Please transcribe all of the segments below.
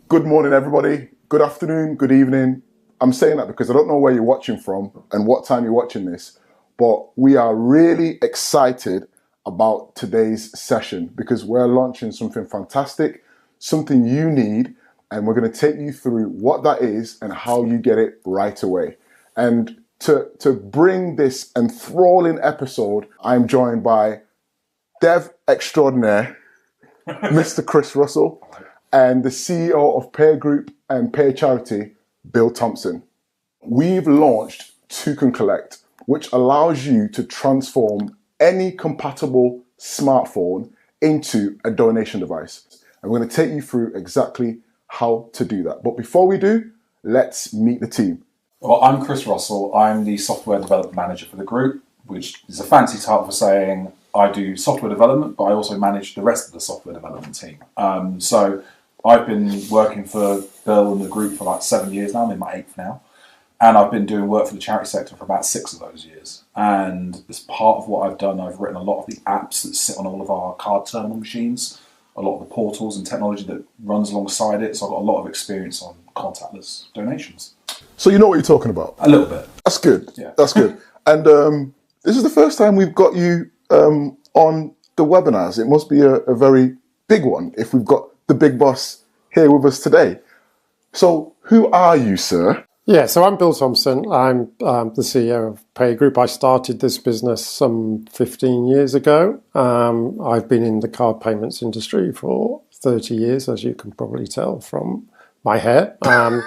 Good morning, everybody. Good afternoon, good evening. I'm saying that because I don't know where you're watching from and what time you're watching this, but we are really excited about today's session because we're launching something fantastic, something you need, and we're going to take you through what that is and how you get it right away. And to bring this enthralling episode, I'm joined by Dev Extraordinaire, Mr. Chris Russell, and the CEO of Peer Group and Peer Charity, Bill Thompson. We've launched To Can Collect, which allows you to transform any compatible smartphone into a donation device. And we're going to take you through exactly how to do that. But before we do, let's meet the team. Well, I'm Chris Russell. I'm the software development manager for the group, which is a fancy title for saying I do software development, but I also manage the rest of the software development team. So I've been working for Bill and the group for about 7 years now. I'm in my 8th now. And I've been doing work for the charity sector for about 6 of those years. And as part of what I've done, I've written a lot of the apps that sit on all of our card terminal machines, a lot of the portals and technology that runs alongside it. So I've got a lot of experience on contactless donations. So you know what you're talking about? A little bit. That's good. Yeah. That's good. And this is the first time we've got you on the webinars. It must be a very big one if we've got the big boss here with us today. So who are you, sir? Yeah, so I'm Bill Thompson. I'm the CEO of Pay Group. I started this business some 15 years ago. I've been in the card payments industry for 30 years, as you can probably tell from my hair. I'm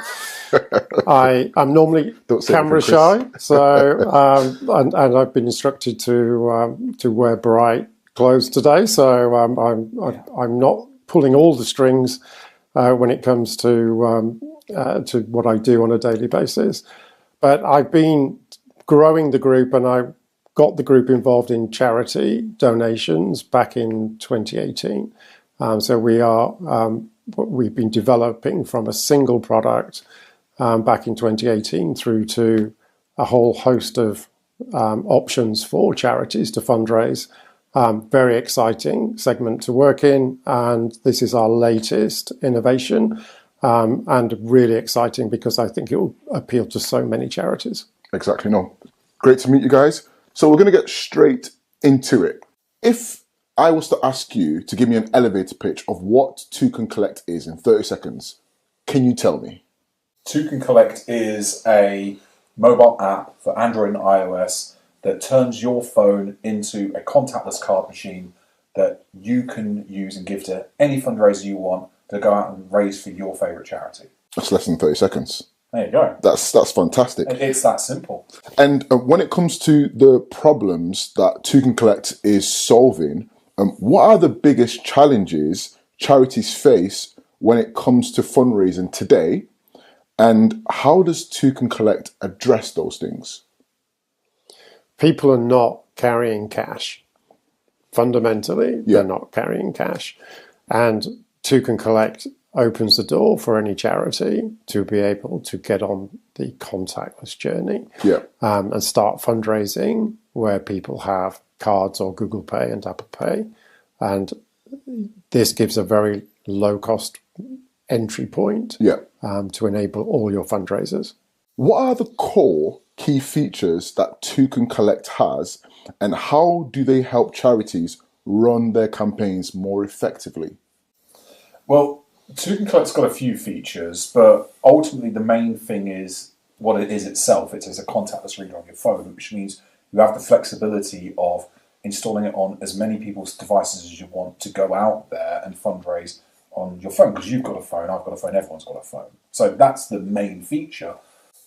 normally camera shy, so and I've been instructed to wear bright clothes today. So I'm not pulling all the strings when it comes to what I do on a daily basis. But I've been growing the group, and I got the group involved in charity donations back in 2018. So we've been developing from a single product back in 2018 through to a whole host of options for charities to fundraise. Very exciting segment to work in, and this is our latest innovation, and really exciting because I think it will appeal to so many charities. Exactly. No. Great to meet you guys. So we're going to get straight into it. If I was to ask you to give me an elevator pitch of what To Can Collect is in 30 seconds, can you tell me? To Can Collect is a mobile app for Android and iOS that turns your phone into a contactless card machine that you can use and give to any fundraiser you want to go out and raise for your favourite charity. That's less than 30 seconds. There you go. That's fantastic. It's that simple. And when it comes to the problems that To Can Collect is solving, what are the biggest challenges charities face when it comes to fundraising today? And how does To Can Collect address those things? People are not carrying cash. Fundamentally, they're not carrying cash. And To Can Collect opens the door for any charity to be able to get on the contactless journey and start fundraising where people have cards or Google Pay and Apple Pay. And this gives a very low-cost entry point to enable all your fundraisers. What are the core key features that To Can Collect has, and how do they help charities run their campaigns more effectively? Well, To Can Collect's got a few features, but ultimately the main thing is what it is itself. It is a contactless reader on your phone, which means you have the flexibility of installing it on as many people's devices as you want to go out there and fundraise on your phone, because you've got a phone, I've got a phone, everyone's got a phone. So that's the main feature.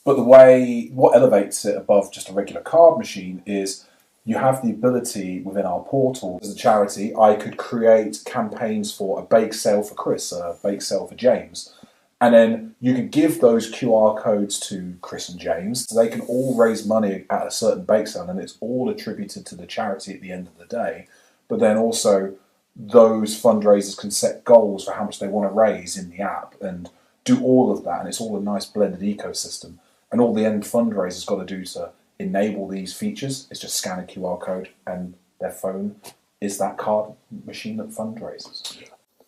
But what elevates it above just a regular card machine is you have the ability within our portal. As a charity, I could create campaigns for a bake sale for Chris, a bake sale for James. And then you could give those QR codes to Chris and James. So they can all raise money at a certain bake sale, and it's all attributed to the charity at the end of the day. But then also those fundraisers can set goals for how much they want to raise in the app and do all of that. And it's all a nice blended ecosystem. And all the end fundraiser's got to do to enable these features is just scan a QR code, and their phone is that card machine that fundraises.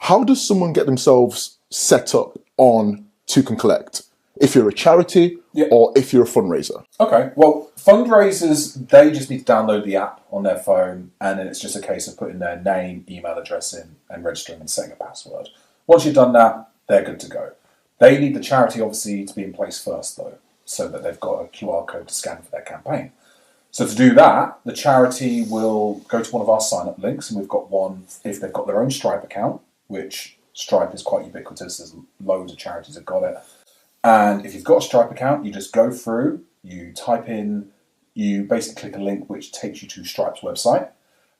how does someone get themselves set up on Took and Collect? If you're a charity or if you're a fundraiser? Okay, well, fundraisers, they just need to download the app on their phone, and then it's just a case of putting their name, email address in, and registering and setting a password. Once you've done that, they're good to go. They need the charity, obviously, to be in place first, though, so that they've got a QR code to scan for their campaign. So to do that, the charity will go to one of our sign-up links, and we've got one if they've got their own Stripe account, which Stripe is quite ubiquitous. There's loads of charities that got it. And if you've got a Stripe account, you just go through, you type in, you basically click a link which takes you to Stripe's website,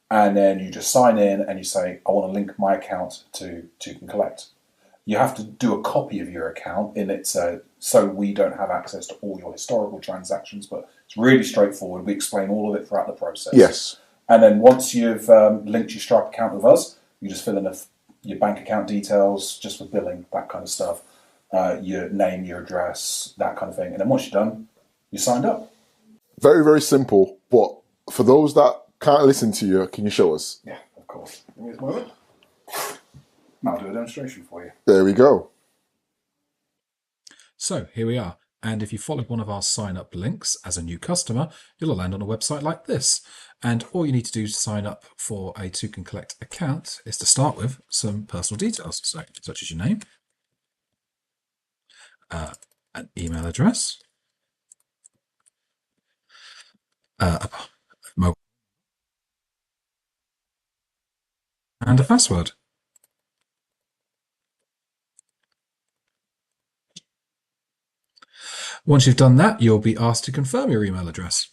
and then you just sign in and you say, I want to link my account to Took and Collect. You have to do a copy of your account in it, so we don't have access to all your historical transactions, but it's really straightforward. We explain all of it throughout the process. Yes. And then once you've linked your Stripe account with us, you just fill in your bank account details, just for billing, that kind of stuff. Your name, your address, that kind of thing. And then once you're done, you're signed up. Very, very simple. But for those that can't listen to you, can you show us? Yeah, of course. Give me this moment. I'll do a demonstration for you. There we go. So here we are. And if you followed one of our sign up links as a new customer, you'll land on a website like this. And all you need to do to sign up for a Took and Collect account is to start with some personal details, so, such as your name, an email address, a mobile, and a password. Once you've done that, you'll be asked to confirm your email address.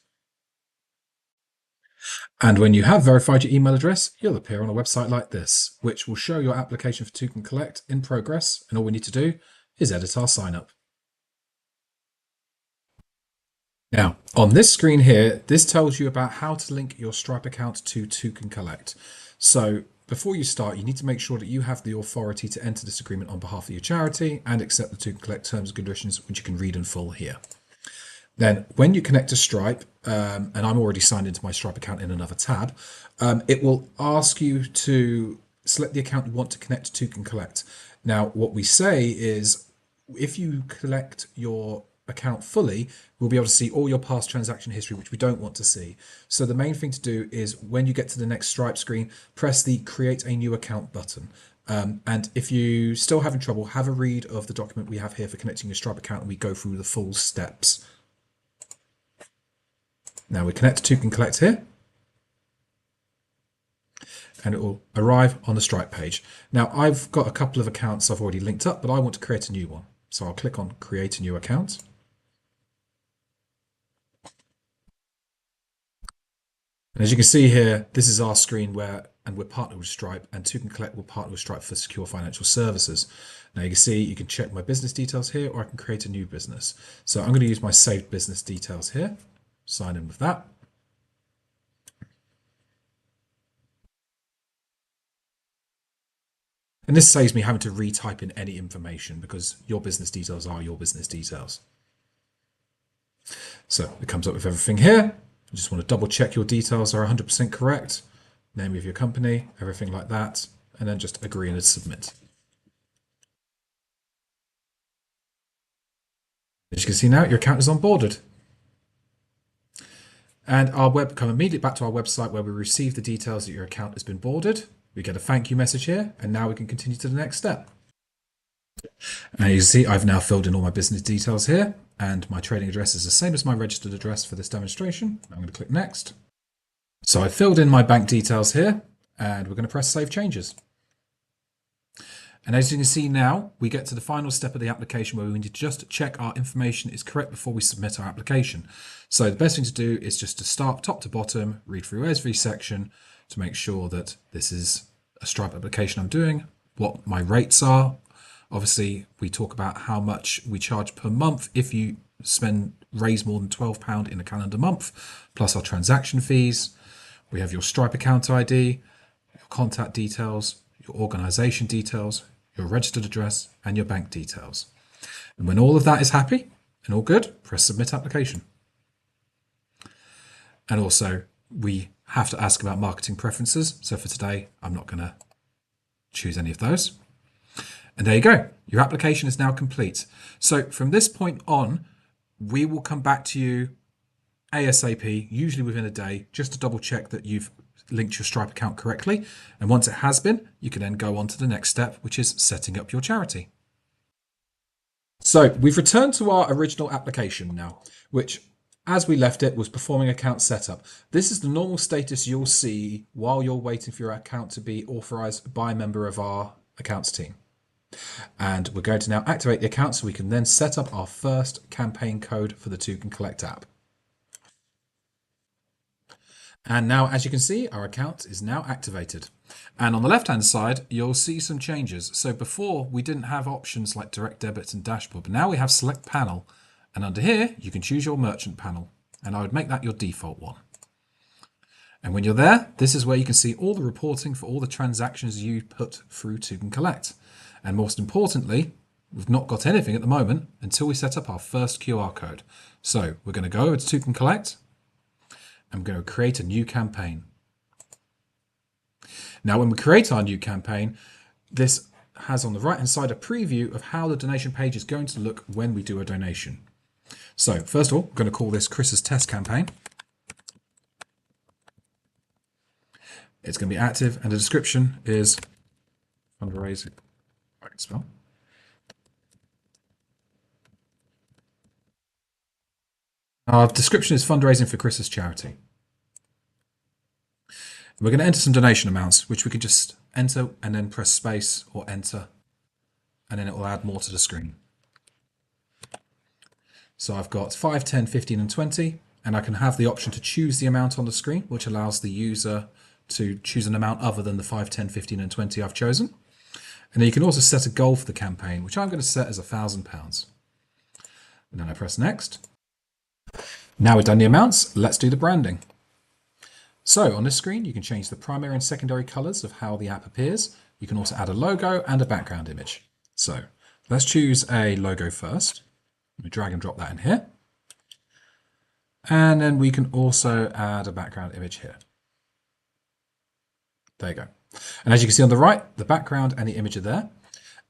And when you have verified your email address, you'll appear on a website like this, which will show your application for Took and Collect in progress, and all we need to do is edit our sign up. Now, on this screen here, this tells you about how to link your Stripe account to Took and Collect. So before you start, you need to make sure that you have the authority to enter this agreement on behalf of your charity and accept the Took and Collect terms and conditions, which you can read in full here. Then when you connect to Stripe, and I'm already signed into my Stripe account in another tab, it will ask you to select the account you want to connect to Took and Collect. Now, what we say is if you collect your account fully, we'll be able to see all your past transaction history, which we don't want to see. So the main thing to do is when you get to the next Stripe screen, press the Create a New Account button. And if you still having trouble, have a read of the document we have here for connecting your Stripe account, and we go through the full steps. Now we connect to Took and Collect here, and it will arrive on the Stripe page. Now I've got a couple of accounts I've already linked up, but I want to create a new one. So I'll click on Create a New Account. And as you can see here, this is our screen we're partnered with Stripe, and Took and Collect will partner with Stripe for secure financial services. Now you can see you can check my business details here, or I can create a new business. So I'm going to use my saved business details here. Sign in with that. And this saves me having to retype in any information because your business details are your business details. So it comes up with everything here. You just want to double check your details are 100% correct. Name of your company, everything like that, and then just agree and submit. As you can see now, your account is onboarded. And come immediately back to our website where we receive the details that your account has been boarded. We get a thank you message here, and now we can continue to the next step. And you can see I've now filled in all my business details here, and my trading address is the same as my registered address for this demonstration. I'm going to click Next. So I filled in my bank details here, and we're going to press Save Changes. And as you can see now, we get to the final step of the application where we need to just check our information is correct before we submit our application. So the best thing to do is just to start top to bottom, read through every section to make sure that this is a Stripe application I'm doing, what my rates are. Obviously, we talk about how much we charge per month if you raise more than £12 in a calendar month, plus our transaction fees. We have your Stripe account ID, your contact details, your organisation details, your registered address, and your bank details. And when all of that is happy and all good, press Submit Application. And also, we have to ask about marketing preferences. So for today, I'm not going to choose any of those. And there you go. Your application is now complete. So from this point on, we will come back to you ASAP, usually within a day, just to double check that you've linked your Stripe account correctly. And once it has been, you can then go on to the next step, which is setting up your charity. So we've returned to our original application now, which, as we left it, was performing account setup. This is the normal status you'll see while you're waiting for your account to be authorized by a member of our accounts team. And we're going to now activate the account so we can then set up our first campaign code for the Token Collect app. And now, as you can see, our account is now activated. And on the left-hand side, you'll see some changes. So before, we didn't have options like direct debits and dashboard, but now we have select panel. And under here, you can choose your merchant panel. And I would make that your default one. And when you're there, this is where you can see all the reporting for all the transactions you put through Token Collect. And most importantly, we've not got anything at the moment until we set up our first QR code. So we're going to go over to Token Collect. I'm going to create a new campaign. Now, when we create our new campaign, this has on the right-hand side a preview of how the donation page is going to look when we do a donation. So first of all, I'm going to call this Chris's test campaign. It's going to be active, and the description is fundraising. I can spell. Our description is fundraising for Chris's charity. We're going to enter some donation amounts, which we can just enter and then press space or enter, and then it will add more to the screen. So I've got 5, 10, 15, and 20, and I can have the option to choose the amount on the screen, which allows the user to choose an amount other than the 5, 10, 15, and 20 I've chosen. And then you can also set a goal for the campaign, which I'm going to set as £1,000. And then I press next. Now we've done the amounts, let's do the branding. So on this screen, you can change the primary and secondary colors of how the app appears. You can also add a logo and a background image. So let's choose a logo first. We drag and drop that in here. And then we can also add a background image here. There you go. And as you can see on the right, the background and the image are there.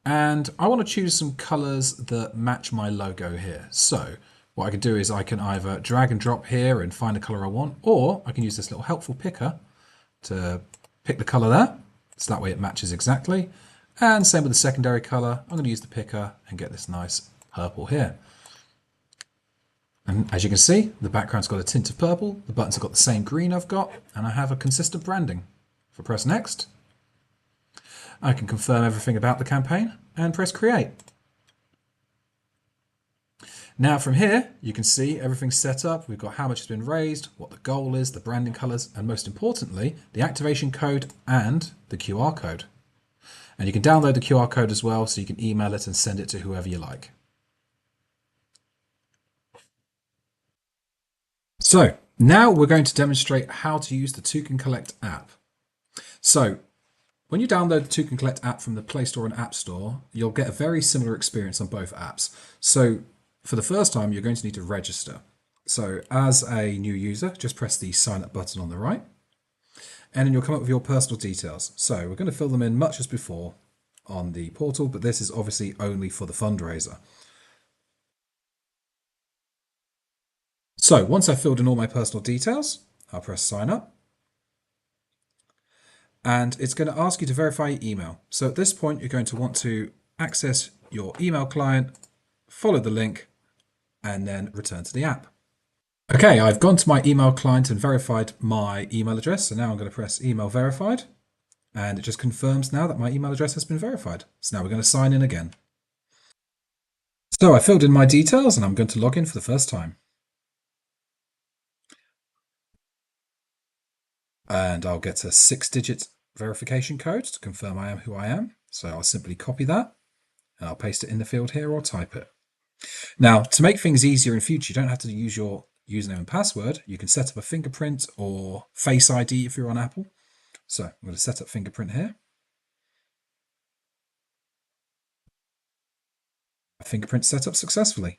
And I want to choose some colors that match my logo here. So what I can do is I can either drag and drop here and find the color I want, or I can use this little helpful picker to pick the color there. So that way it matches exactly. And same with the secondary color. I'm going to use the picker and get this nice purple here. And as you can see, the background's got a tint of purple, the buttons have got the same green I've got, and I have a consistent branding. If I press next, I can confirm everything about the campaign and press create. Now from here, you can see everything's set up. We've got how much has been raised, what the goal is, the branding colors, and most importantly, the activation code and the QR code. And you can download the QR code as well, so you can email it and send it to whoever you like. So now we're going to demonstrate how to use the Token Collect app. So when you download the Token Collect app from the Play Store and App Store, you'll get a very similar experience on both apps. So for the first time, you're going to need to register. So as a new user, just press the sign up button on the right, and then you'll come up with your personal details. So we're going to fill them in much as before on the portal, but this is obviously only for the fundraiser. So once I've filled in all my personal details, I'll press sign up. And it's going to ask you to verify your email. So at this point, you're going to want to access your email client, follow the link, and then return to the app. Okay, I've gone to my email client and verified my email address. So now I'm going to press email verified, and it just confirms now that my email address has been verified. So now we're going to sign in again. So I filled in my details and I'm going to log in for the first time. And I'll get a 6-digit verification code to confirm I am who I am. So I'll simply copy that and I'll paste it in the field here or type it. Now, to make things easier in future, you don't have to use your username and password. You can set up a fingerprint or Face ID if you're on Apple. So I'm going to set up fingerprint here. Fingerprint set up successfully.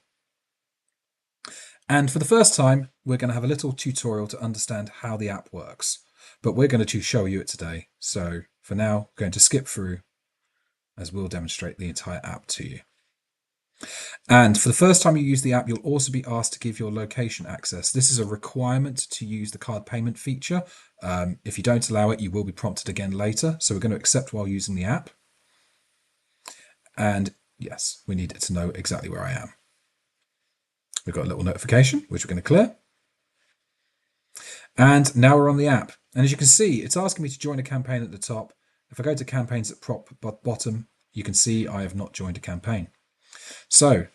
And for the first time, we're going to have a little tutorial to understand how the app works. But we're going to show you it today. So for now, we're going to skip through as we'll demonstrate the entire app to you. And for the first time you use the app, you'll also be asked to give your location access. This is a requirement to use the card payment feature. If you don't allow it, you will be prompted again later. So we're going to accept while using the app. And yes, we need it to know exactly where I am. We've got a little notification, which we're going to clear. And now we're on the app. And as you can see, it's asking me to join a campaign at the top. If I go to campaigns at bottom, you can see I have not joined a campaign. So,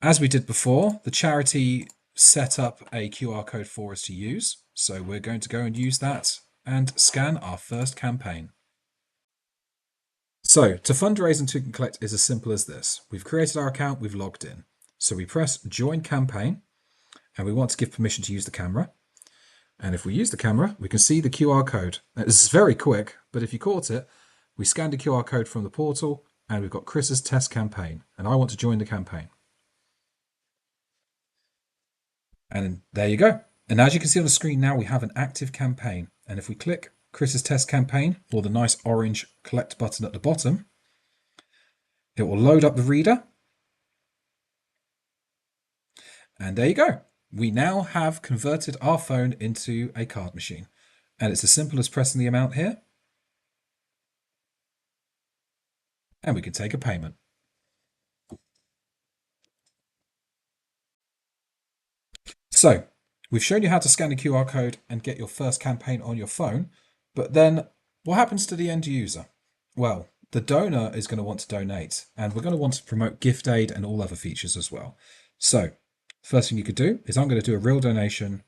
as we did before, the charity set up a QR code for us to use. So we're going to go and use that and scan our first campaign. So to fundraise and Token Collect is as simple as this. We've created our account, we've logged in. So we press Join Campaign, and we want to give permission to use the camera. And if we use the camera, we can see the QR code. Now, this is very quick, but if you caught it, we scanned a QR code from the portal, and we've got Chris's test campaign, and I want to join the campaign. And there you go. And as you can see on the screen now, we have an active campaign. And if we click Chris's test campaign, or the nice orange collect button at the bottom, it will load up the reader. And there you go. We now have converted our phone into a card machine. And it's as simple as pressing the amount here. And we can take a payment. So we've shown you how to scan a QR code and get your first campaign on your phone. But then what happens to the end user? Well, the donor is going to want to donate, and we're going to want to promote gift aid and all other features as well. So first thing you could do is I'm going to do a real donation,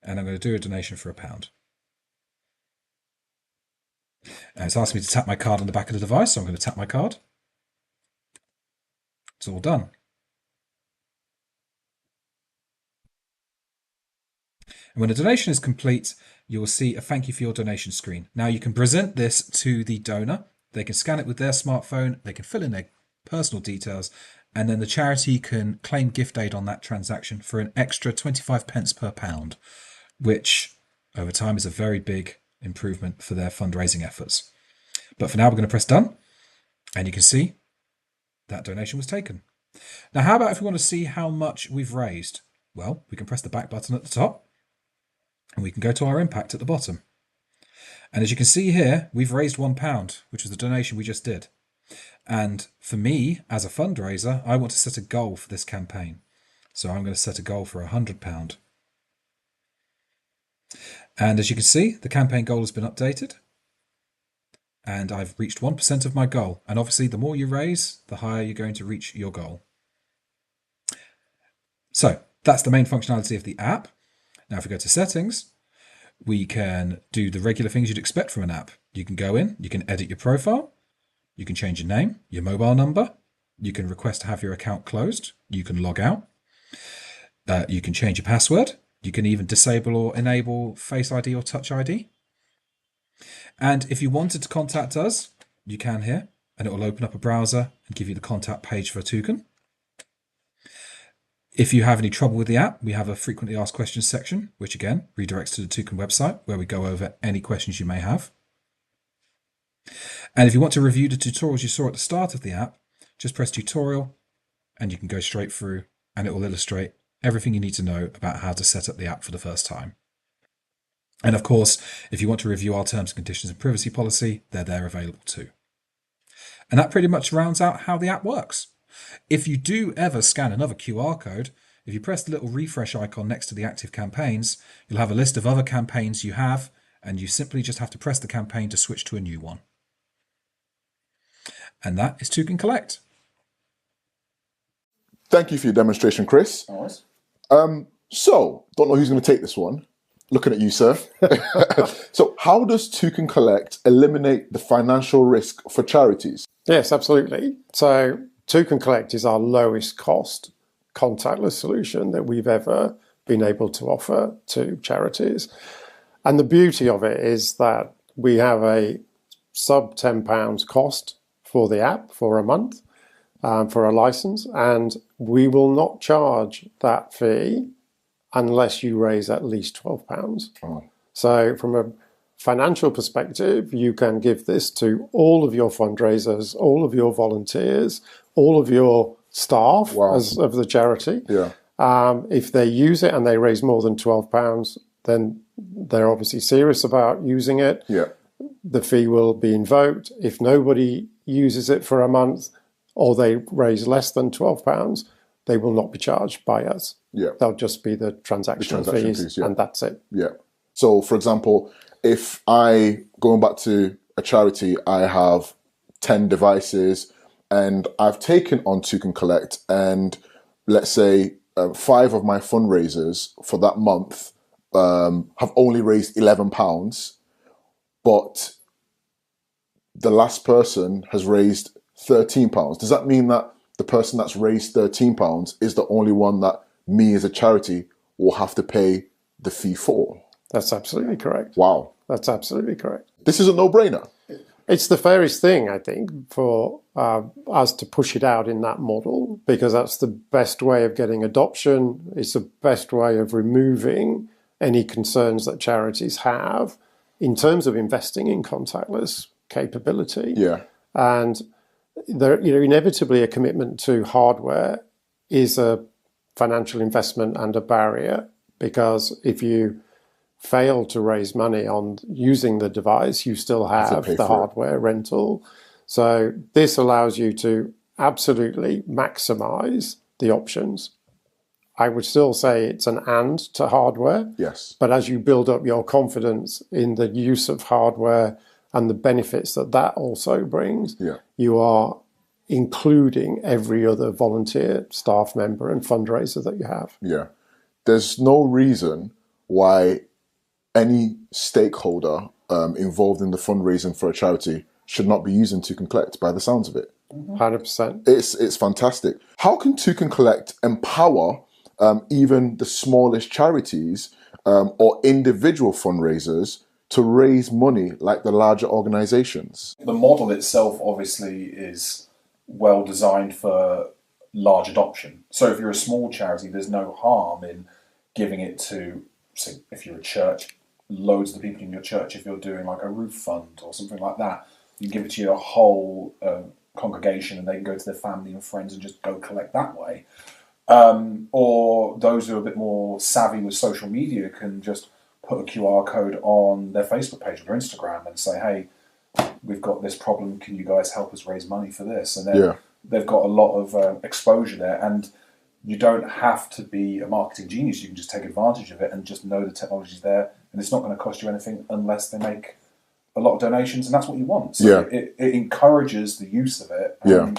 and I'm going to do a donation for £1. And it's asking me to tap my card on the back of the device, so I'm going to tap my card. It's all done. And when the donation is complete, you will see a thank you for your donation screen. Now you can present this to the donor. They can scan it with their smartphone, they can fill in their personal details, and then the charity can claim gift aid on that transaction for an extra 25 pence per pound, which over time is a very big improvement for their fundraising efforts. But for now, we're going to press done, and you can see that donation was taken. Now, how about if we want to see how much we've raised? Well, we can press the back button at the top, and we can go to our impact at the bottom. And as you can see here, we've raised £1, which was the donation we just did. And for me, as a fundraiser, I want to set a goal for this campaign. So I'm going to set a goal for £100. And as you can see, the campaign goal has been updated. And I've reached 1% of my goal. And obviously, the more you raise, the higher you're going to reach your goal. So that's the main functionality of the app. Now, if we go to settings, we can do the regular things you'd expect from an app. You can go in, you can edit your profile, you can change your name, your mobile number, you can request to have your account closed, you can log out, you can change your password, you can even disable or enable Face ID or Touch ID. And if you wanted to contact us, you can here, and it will open up a browser and give you the contact page for Toucan. If you have any trouble with the app, we have a frequently asked questions section, which again redirects to the Toucan website where we go over any questions you may have. And if you want to review the tutorials you saw at the start of the app, just press tutorial and you can go straight through and it will illustrate everything you need to know about how to set up the app for the first time. And of course, if you want to review our terms and conditions and privacy policy, they're there available too. And that pretty much rounds out how the app works. If you do ever scan another QR code, if you press the little refresh icon next to the active campaigns, you'll have a list of other campaigns you have, and you simply just have to press the campaign to switch to a new one. And that is Toucan Collect. Thank you for your demonstration, Chris. Nice. So, don't know who's going to take this one. Looking at you, sir. So, how does Toucan Collect eliminate the financial risk for charities? Yes, absolutely. So Toucan Collect is our lowest cost contactless solution that we've ever been able to offer to charities. And the beauty of it is that we have a sub £10 cost for the app for a month, for a license, and we will not charge that fee unless you raise at least £12. Oh. So from a financial perspective, you can give this to all of your fundraisers, all of your volunteers, all of your staff of the charity. Yeah. If they use it and they raise more than £12, then they're obviously serious about using it. Yeah. The fee will be invoked. If nobody uses it for a month or they raise less than £12, they will not be charged by us. Yeah. They'll just be the transaction fees, yeah. and that's it. Yeah. So, for example, if going back to a charity, I have 10 devices and I've taken on Token Collect, and let's say 5 of my fundraisers for that month have only raised £11, but the last person has raised £13. Does that mean that the person that's raised £13 is the only one that me as a charity will have to pay the fee for? That's absolutely correct. Wow. That's absolutely correct. This is a no-brainer. It's the fairest thing, I think, for us to push it out in that model, because that's the best way of getting adoption. It's the best way of removing any concerns that charities have in terms of investing in contactless capability. Yeah. And there, inevitably a commitment to hardware is a financial investment and a barrier, because if you fail to raise money on using the device, you still have the hardware rental. So this allows you to absolutely maximize the options. I would still say it's an and to hardware. Yes. But as you build up your confidence in the use of hardware and the benefits that that also brings, you are including every other volunteer, staff member and fundraiser that you have. Yeah. There's no reason why any stakeholder involved in the fundraising for a charity should not be using Token Collect, by the sounds of it. 100%. It's fantastic. How can Token Collect empower even the smallest charities or individual fundraisers to raise money like the larger organizations? The model itself obviously is well designed for large adoption. So if you're a small charity, there's no harm in giving it to, say, if you're a church, loads of the people in your church. If you're doing like a roof fund or something like that, you can give it to your whole congregation, and they can go to their family and friends and just go collect that way. Or those who are a bit more savvy with social media can just put a QR code on their Facebook page or their Instagram and say, hey, we've got this problem, can you guys help us raise money for this? And then they've got a lot of exposure there, and you don't have to be a marketing genius. You can just take advantage of it and just know the technology's there, and it's not going to cost you anything unless they make a lot of donations, and that's what you want. So it encourages the use of it, and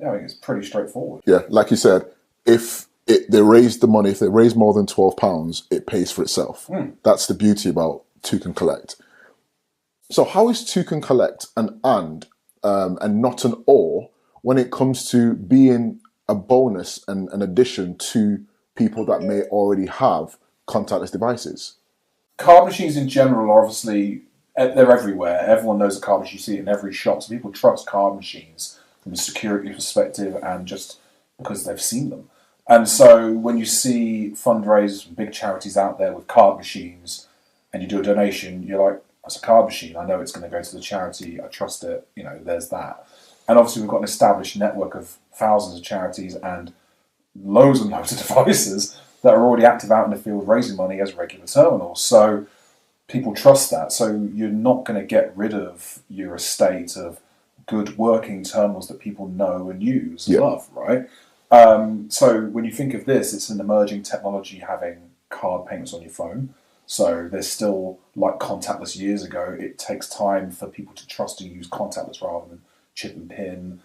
I think it's pretty straightforward. Yeah, like you said, if they raise the money, if they raise more than £12, it pays for itself. That's the beauty about Token Collect. So how is Token Collect an and not an or when it comes to being a bonus and an addition to people that may already have contactless devices? Card machines in general are obviously, they're everywhere. Everyone knows a card machine. You see it in every shop. So people trust card machines from a security perspective and just because they've seen them. And so when you see fundraisers from big charities out there with card machines and you do a donation, you're like, that's a card machine. I know it's going to go to the charity. I trust it. There's that. And obviously we've got an established network of thousands of charities and loads and loads of devices that are already active out in the field raising money as regular terminals. So people trust that. So you're not going to get rid of your estate of good working terminals that people know and use and love, right? So when you think of this, it's an emerging technology having card payments on your phone. So there's still, like contactless years ago, it takes time for people to trust and use contactless rather than chip and pin.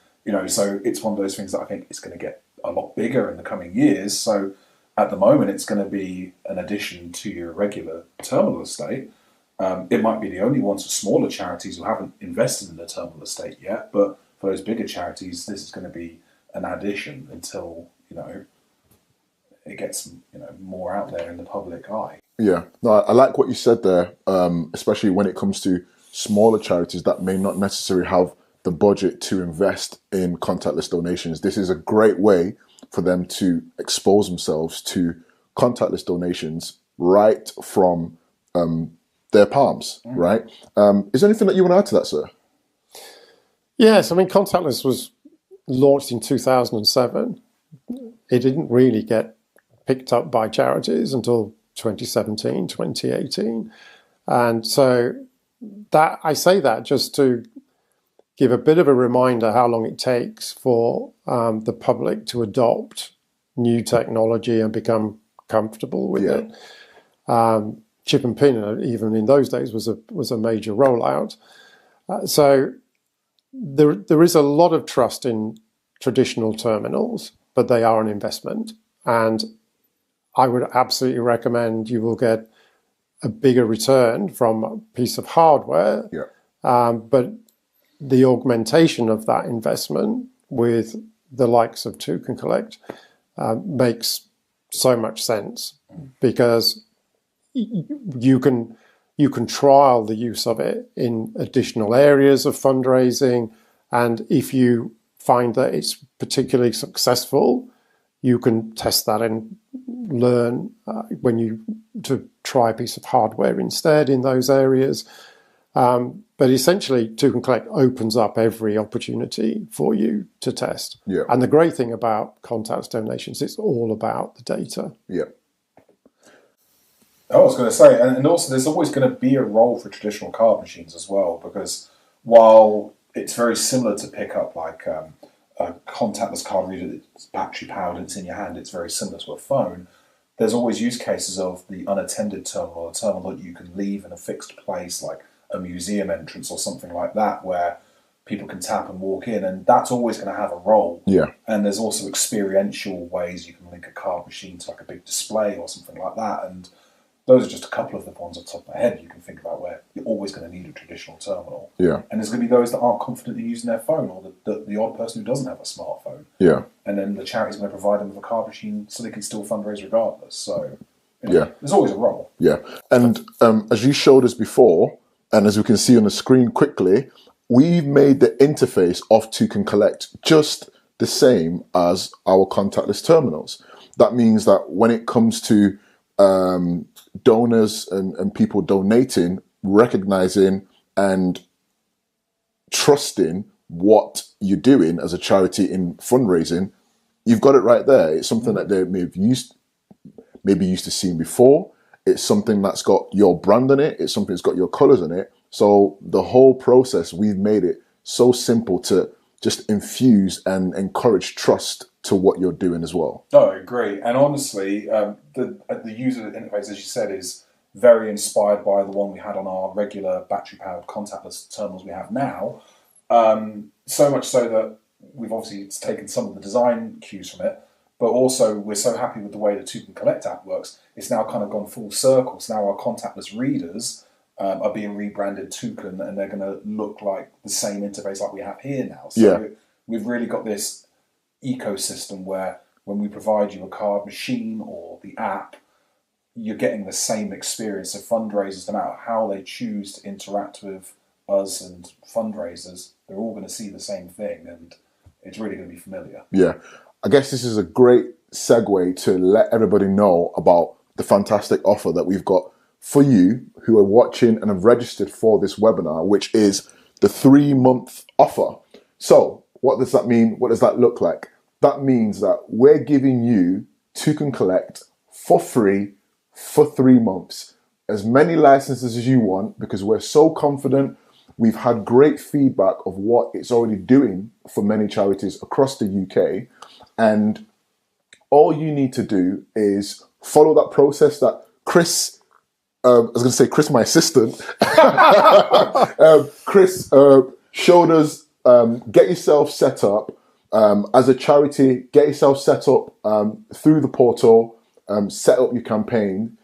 So it's one of those things that I think is going to get a lot bigger in the coming years. So at the moment, it's going to be an addition to your regular terminal estate. It might be the only ones for smaller charities who haven't invested in the terminal estate yet, but for those bigger charities, this is going to be an addition until, it gets, more out there in the public eye. Yeah, no, I like what you said there, especially when it comes to smaller charities that may not necessarily have the budget to invest in contactless donations. This is a great way for them to expose themselves to contactless donations right from their palms, right? Is there anything that you want to add to that, sir? Yes, I mean, contactless was launched in 2007. It didn't really get picked up by charities until 2017, 2018. And so that I say that just to give a bit of a reminder how long it takes for the public to adopt new technology and become comfortable with it. Chip and pin, even in those days, was a major rollout. So there is a lot of trust in traditional terminals, but they are an investment. And I would absolutely recommend you will get a bigger return from a piece of hardware. But the augmentation of that investment with the likes of Took and Collect makes so much sense, because you can trial the use of it in additional areas of fundraising, and if you find that it's particularly successful, you can test that and learn to try a piece of hardware instead in those areas. But essentially, Took and Collect opens up every opportunity for you to test. And the great thing about contactless donations, it's all about the data. I was going to say, and also there's always going to be a role for traditional card machines as well, because while it's very similar to pick up like a contactless card reader that's battery powered and it's in your hand, it's very similar to a phone. There's always use cases of the unattended terminal, a terminal that you can leave in a fixed place, like a museum entrance or something like that, where people can tap and walk in, and that's always going to have a role. And there's also experiential ways you can link a card machine to like a big display or something like that, and those are just a couple of the ones off the top of my head you can think about where you're always going to need a traditional terminal. And there's going to be those that aren't confident in using their phone, or the odd person who doesn't have a smartphone. And then the charity's going to provide them with a card machine so they can still fundraise regardless. So there's always a role. And as you showed us before, and as we can see on the screen quickly, we've made the interface of Took and Collect just the same as our contactless terminals. That means that when it comes to donors and people donating, recognizing and trusting what you're doing as a charity in fundraising, you've got it right there. It's something that they maybe used to seeing before. It's something that's got your brand in it. It's something that's got your colors in it. So the whole process, we've made it so simple to just infuse and encourage trust to what you're doing as well. No, I agree. And honestly, the user interface, as you said, is very inspired by the one we had on our regular battery-powered contactless terminals we have now. So much so that we've obviously taken some of the design cues from it, but also we're so happy with the way the Took and Collect app works. It's now kind of gone full circle. So now our contactless readers are being rebranded Token, and they're going to look like the same interface like we have here now. So we've really got this ecosystem where when we provide you a card machine or the app, you're getting the same experience. So fundraisers, no matter how they choose to interact with us and fundraisers, they're all going to see the same thing, and it's really going to be familiar. I guess this is a great segue to let everybody know about the fantastic offer that we've got for you who are watching and have registered for this webinar, which is the 3-month offer. So what does that mean? What does that look like? That means that we're giving you Took and Collect for free for 3 months. As many licenses as you want, because we're so confident. We've had great feedback of what it's already doing for many charities across the UK. And all you need to do is follow that process that Chris, I was going to say Chris, my assistant, Chris showed us. Get yourself set up as a charity, get yourself set up through the portal, set up your campaign,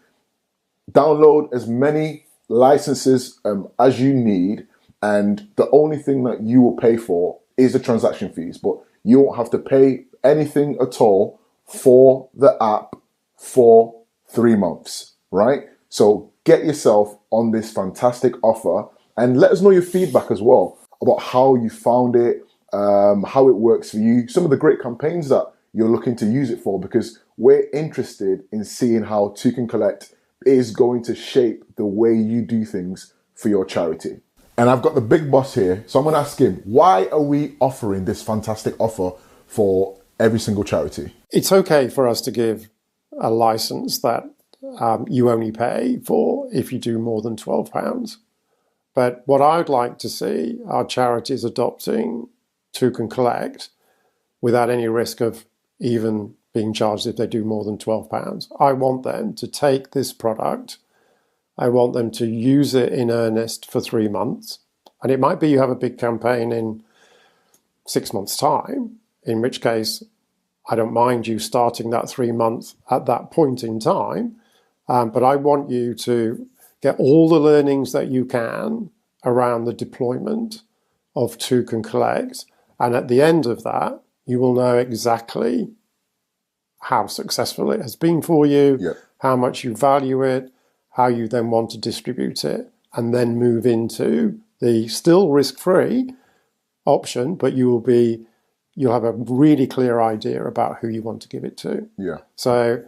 download as many licenses as you need, and the only thing that you will pay for is the transaction fees, but you won't have to pay anything at all for the app for 3 months, right? So get yourself on this fantastic offer and let us know your feedback as well about how you found it, how it works for you, some of the great campaigns that you're looking to use it for, because we're interested in seeing how Took and Collect is going to shape the way you do things for your charity. And I've got the big boss here, so I'm going to ask him, why are we offering this fantastic offer for every single charity? It's okay for us to give a license that you only pay for if you do more than £12. But what I'd like to see are charities adopting to can collect without any risk of even being charged if they do more than £12. I want them to take this product. I want them to use it in earnest for 3 months. And it might be you have a big campaign in 6 months' time, in which case I don't mind you starting that 3 months at that point in time. But I want you to get all the learnings that you can around the deployment of To Can Collect. And at the end of that, you will know exactly how successful it has been for you, how much you value it, how you then want to distribute it, and then move into the still risk-free option, but you'll have a really clear idea about who you want to give it to. Yeah. So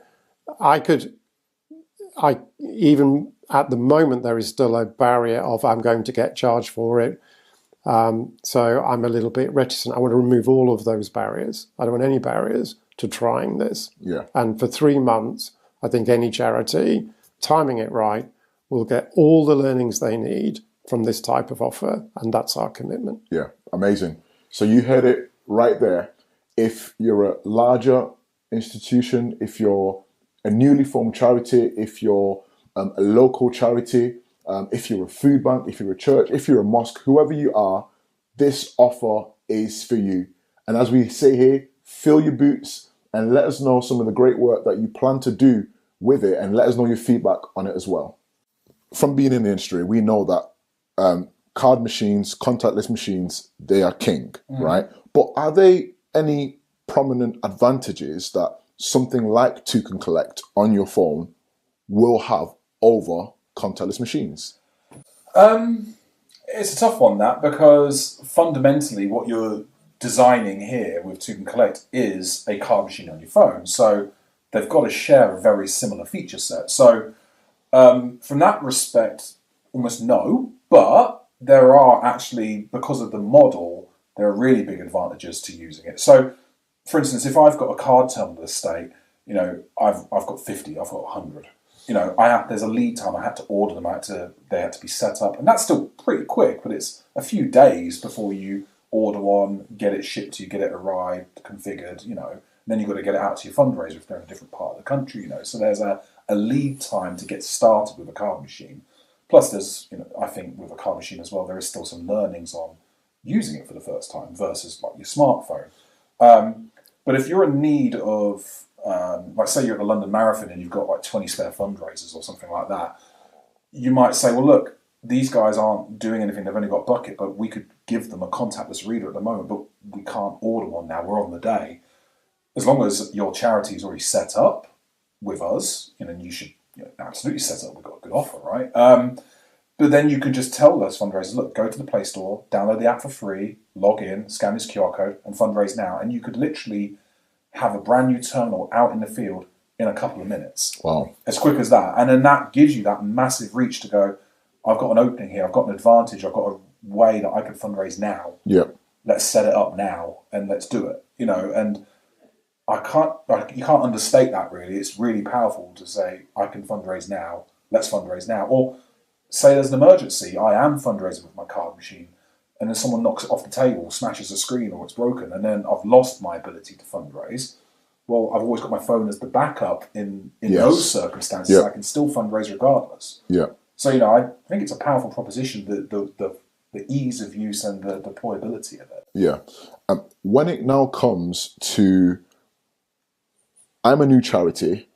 even at the moment, there is still a barrier of I'm going to get charged for it. So I'm a little bit reticent. I want to remove all of those barriers. I don't want any barriers to trying this. Yeah. And for 3 months, I think any charity, timing it right, will get all the learnings they need from this type of offer. And that's our commitment. Yeah, amazing. So you heard it right there. If you're a larger institution, if you're a newly formed charity, if you're a local charity, if you're a food bank, if you're a church, if you're a mosque, whoever you are, this offer is for you. And as we say here, fill your boots and let us know some of the great work that you plan to do with it, and let us know your feedback on it as well. From being in the industry, we know that card machines, contactless machines, they are king, right? But are there any prominent advantages that something like To Can Collect on your phone will have over contactless machines? It's a tough one, that, because fundamentally what you're designing here with To Can Collect is a card machine on your phone. So they've got to share a very similar feature set. So from that respect, almost no, but there are actually, because of the model, there are really big advantages to using it. So, for instance, if I've got a card terminal estate, I've got 50, I've got 100. There's a lead time. I had to order them. They had to be set up, and that's still pretty quick. But it's a few days before you order one, get it shipped to you, get it arrived, configured. And then you've got to get it out to your fundraiser if they're in a different part of the country. So there's a lead time to get started with a card machine. Plus, there's I think with a card machine as well, there is still some learnings on using it for the first time versus like your smartphone. But if you're in need of like say you're at the London Marathon and you've got like 20 spare fundraisers or something like that, you might say, well, look, these guys aren't doing anything. They've only got a bucket, but we could give them a contactless reader at the moment, but we can't order one now. We're on the day. As long as your charity is already set up with us, you should absolutely set up. We've got a good offer, right? But then you can just tell those fundraisers, look, go to the Play Store, download the app for free, log in, scan this QR code, and fundraise now. And you could literally have a brand new terminal out in the field in a couple of minutes. Wow. As quick as that. And then that gives you that massive reach to go, I've got an opening here, I've got an advantage, I've got a way that I can fundraise now. Yep. Let's set it up now and let's do it. And you can't understate that really. It's really powerful to say, I can fundraise now, let's fundraise now. Or say there's an emergency, I am fundraising with my card machine, and then someone knocks it off the table, smashes the screen, or it's broken, and then I've lost my ability to fundraise. Well, I've always got my phone as the backup in those circumstances. Yep. I can still fundraise regardless. Yeah. So, I think it's a powerful proposition, the ease of use and the deployability of it. Yeah. When it now comes to, I'm a new charity.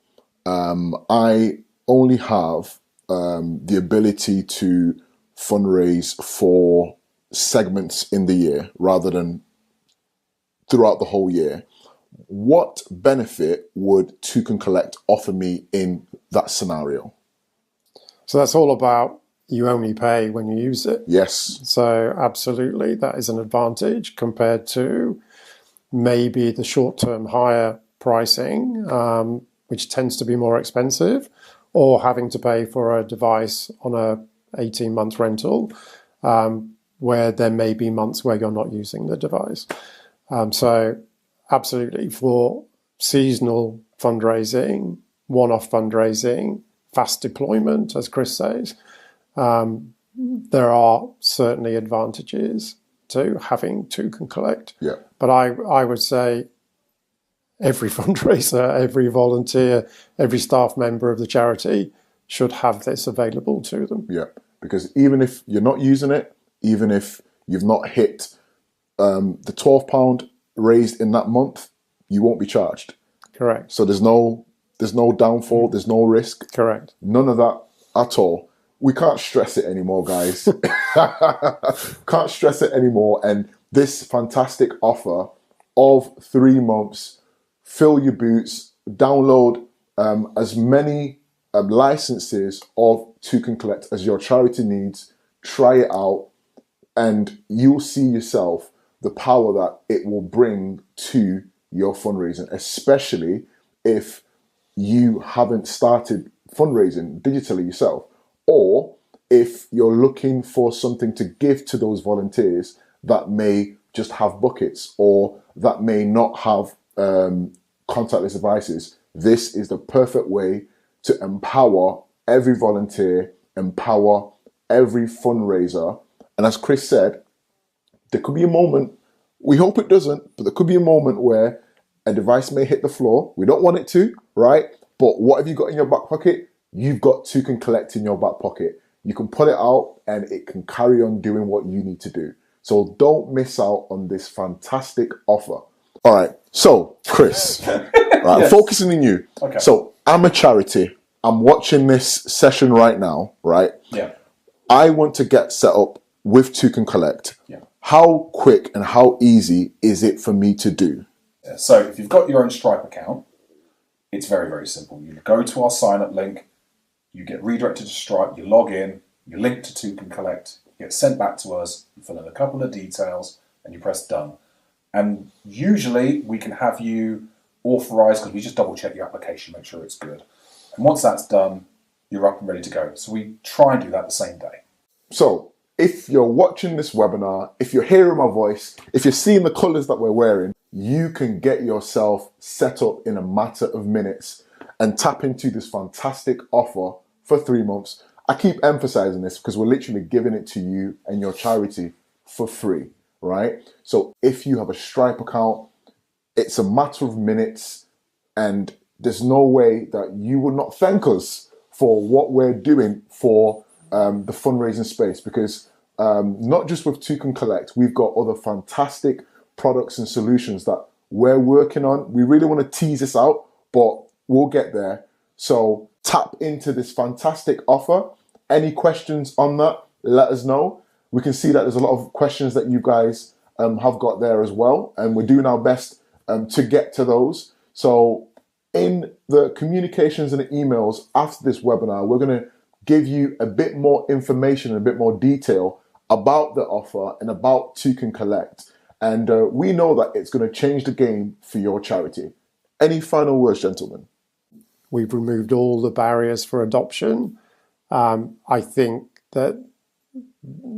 I only have the ability to fundraise for segments in the year rather than throughout the whole year. What benefit would To Can Collect offer me in that scenario? So that's all about you only pay when you use it. Yes. So absolutely, that is an advantage compared to maybe the short-term higher pricing, which tends to be more expensive, or having to pay for a device on a 18-month rental, where there may be months where you're not using the device. So absolutely, for seasonal fundraising, one-off fundraising, fast deployment, as Chris says, there are certainly advantages to having Took and Collect. Yeah. But I would say every fundraiser, every volunteer, every staff member of the charity should have this available to them. Yeah, because even if you're not using it, even if you've not hit the £12 raised in that month, you won't be charged. Correct. So there's no downfall, there's no risk. Correct. None of that at all. We can't stress it anymore, guys. Can't stress it anymore. And this fantastic offer of 3 months, fill your boots, download as many licenses of Took and Collect as your charity needs, try it out, and you'll see yourself the power that it will bring to your fundraising, especially if you haven't started fundraising digitally yourself, or if you're looking for something to give to those volunteers that may just have buckets or that may not have contactless devices. This is the perfect way to empower every volunteer, empower every fundraiser. And as Chris said, there could be a moment, we hope it doesn't, but there could be a moment where a device may hit the floor. We don't want it to, right? But what have you got in your back pocket? You've got Took and Collect in your back pocket. You can pull it out and it can carry on doing what you need to do. So don't miss out on this fantastic offer. All right, so Chris, right, Yes. I'm focusing on you. Okay. So I'm a charity. I'm watching this session right now, right? Yeah. I want to get set up with Took and Collect. Yeah. How quick and how easy is it for me to do? Yeah. So if you've got your own Stripe account, it's very, very simple. You go to our sign up link, you get redirected to Stripe, you log in, you link to Took and Collect, you get sent back to us, you fill in a couple of details, and you press done. And usually we can have you authorised because we just double check your application, make sure it's good. And once that's done, you're up and ready to go. So we try and do that the same day. So if you're watching this webinar, if you're hearing my voice, if you're seeing the colours that we're wearing, you can get yourself set up in a matter of minutes and tap into this fantastic offer for 3 months. I keep emphasising this because we're literally giving it to you and your charity for free, right? So if you have a Stripe account, it's a matter of minutes, and there's no way that you would not thank us for what we're doing for the fundraising space, because not just with Took and Collect, we've got other fantastic products and solutions that we're working on. We really want to tease this out, but we'll get there. So tap into this fantastic offer. Any questions on that, let us know. We can see that there's a lot of questions that you guys have got there as well, and we're doing our best to get to those. So in the communications and the emails after this webinar, we're going to give you a bit more information and a bit more detail about the offer and about Took and Collect. And we know that it's going to change the game for your charity. Any final words, gentlemen? We've removed all the barriers for adoption. I think that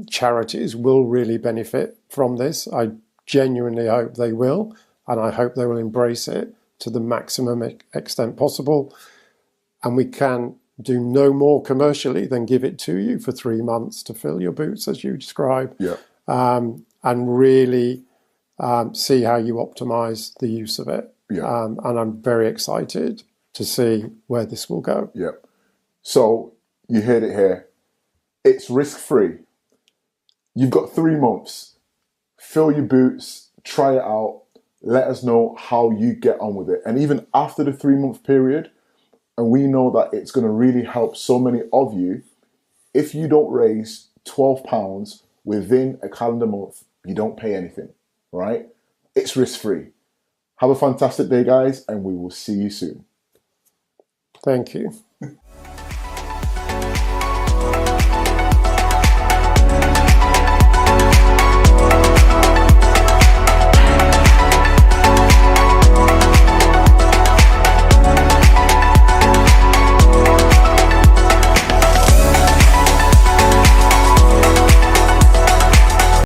charities will really benefit from this. I genuinely hope they will, and I hope they will embrace it to the maximum extent possible. And we can do no more commercially than give it to you for 3 months to fill your boots, as you describe, Yeah. and really see how you optimize the use of it. Yeah. And I'm very excited to see where this will go. Yeah. So you heard it here. It's risk-free. You've got 3 months. Fill your boots, try it out. Let us know how you get on with it. And even after the 3-month period, and we know that it's going to really help so many of you, if you don't raise £12 within a calendar month, you don't pay anything, right? It's risk-free. Have a fantastic day, guys, and we will see you soon. Thank you.